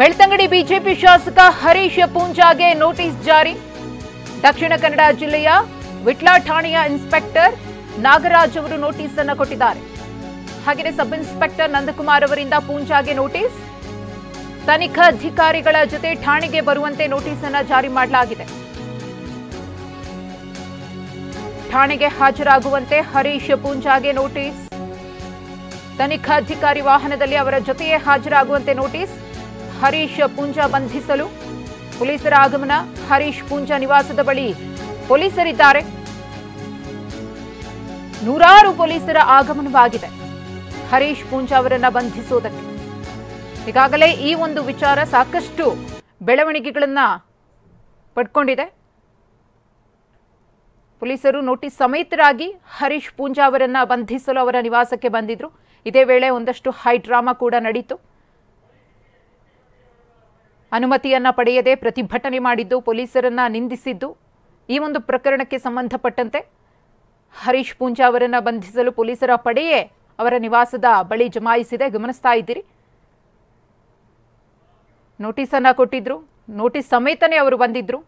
Belthangady BJP ಶಾಸಕ Harish ಪೂಂಜಾಗೆ notice ಜಾರಿ. ದಕ್ಷಿಣ ಕನ್ನಡ ಜಿಲ್ಲೆಯ ವಿಟ್ಲ ಠಾಣೆಯ ಇನ್ಸ್ಪೆಕ್ಟರ್ ನಾಗರಾಜ್ ಅವರು ನೋಟಿಸ್ ಅನ್ನು ಕೊಟ್ಟಿದ್ದಾರೆ. ಹಾಗೆಯೇ ಸಬ್ ಇನ್ಸ್ಪೆಕ್ಟರ್ ನಂದಕುಮಾರ್ ಅವರಿಂದ ಪೂಂಜಾಗೆ ನೋಟಿಸ್. ತನಿಖಾಧಿಕಾರಿಗಳ ಜೊತೆ ಠಾಣೆಗೆ ಬರುವಂತೆ ನೋಟಿಸ್ ಅನ್ನು ಜಾರಿ ಮಾಡಲಾಗಿದೆ. ಠಾಣೆಗೆ ಹಾಜರಾಗುವಂತೆ ಹರೀಶ್ ಪೂಂಜಾಗೆ ನೋಟಿಸ್. ತನಿಖಾಧಿಕಾರಿ ವಾಹನದಲ್ಲಿ ಅವರ ಜೊತೆಯೇ ಹಾಜರಾಗುವಂತೆ ನೋಟಿಸ್. ಹರೀಶ್ ಪೂಂಜಾ ಬಂಧಿಸಲು ಪೊಲೀಸರ ಆಗಮನ. ಹರೀಶ್ ಪೂಂಜಾ ನಿವಾಸದ ಬಳಿ ಪೊಲೀಸರಿದ್ದಾರೆ. ನೂರಾರು ಪೊಲೀಸರ ಆಗಮನವಾಗಿದೆ ಹರೀಶ್ ಪೂಂಜಾ ಅವರನ್ನ ಬಂಧಿಸುವುದಕ್ಕೆ. ಈಗಾಗಲೇ ಈ ಒಂದು ವಿಚಾರ ಸಾಕಷ್ಟು ಬೆಳವಣಿಗೆಗಳನ್ನ ಪಡ್ಕೊಂಡಿದೆ. ಪೊಲೀಸರು ನೋಟಿಸ್ ಸಮೇತರಾಗಿ ಹರೀಶ್ ಪೂಂಜಾ ಅವರನ್ನ ಬಂಧಿಸಲು ಅವರ ನಿವಾಸಕ್ಕೆ ಬಂದಿದ್ರು. ಇದೇ ವೇಳೆ ಒಂದಷ್ಟು ಹೈ ಡ್ರಾಮಾ ಕೂಡ ನಡೀತು. ಅನುಮತಿಯನ್ನ ಪಡೆಯದೆ ಪ್ರತಿಭಟನೆ ಮಾಡಿದ್ದು, ಪೊಲೀಸರನ್ನ ನಿಂದಿಸಿದ್ದು, ಈ ಒಂದು ಪ್ರಕರಣಕ್ಕೆ ಸಂಬಂಧಪಟ್ಟಂತೆ ಹರೀಶ್ ಪೂಂಜಾ ಅವರನ್ನ ಬಂಧಿಸಲು ಪೊಲೀಸರ ಪಡೆಯೇ ಅವರ ನಿವಾಸದ ಬಳಿ ಜಮಾಯಿಸಿದೆ. ಗಮನಿಸ್ತಾ ಇದ್ದೀರಿ, ನೋಟಿಸ್ ಅನ್ನ ಕೊಟ್ಟಿದ್ರು, ನೋಟಿಸ್ ಸಮೇತನೇ ಅವರು ಬಂದಿದ್ರು.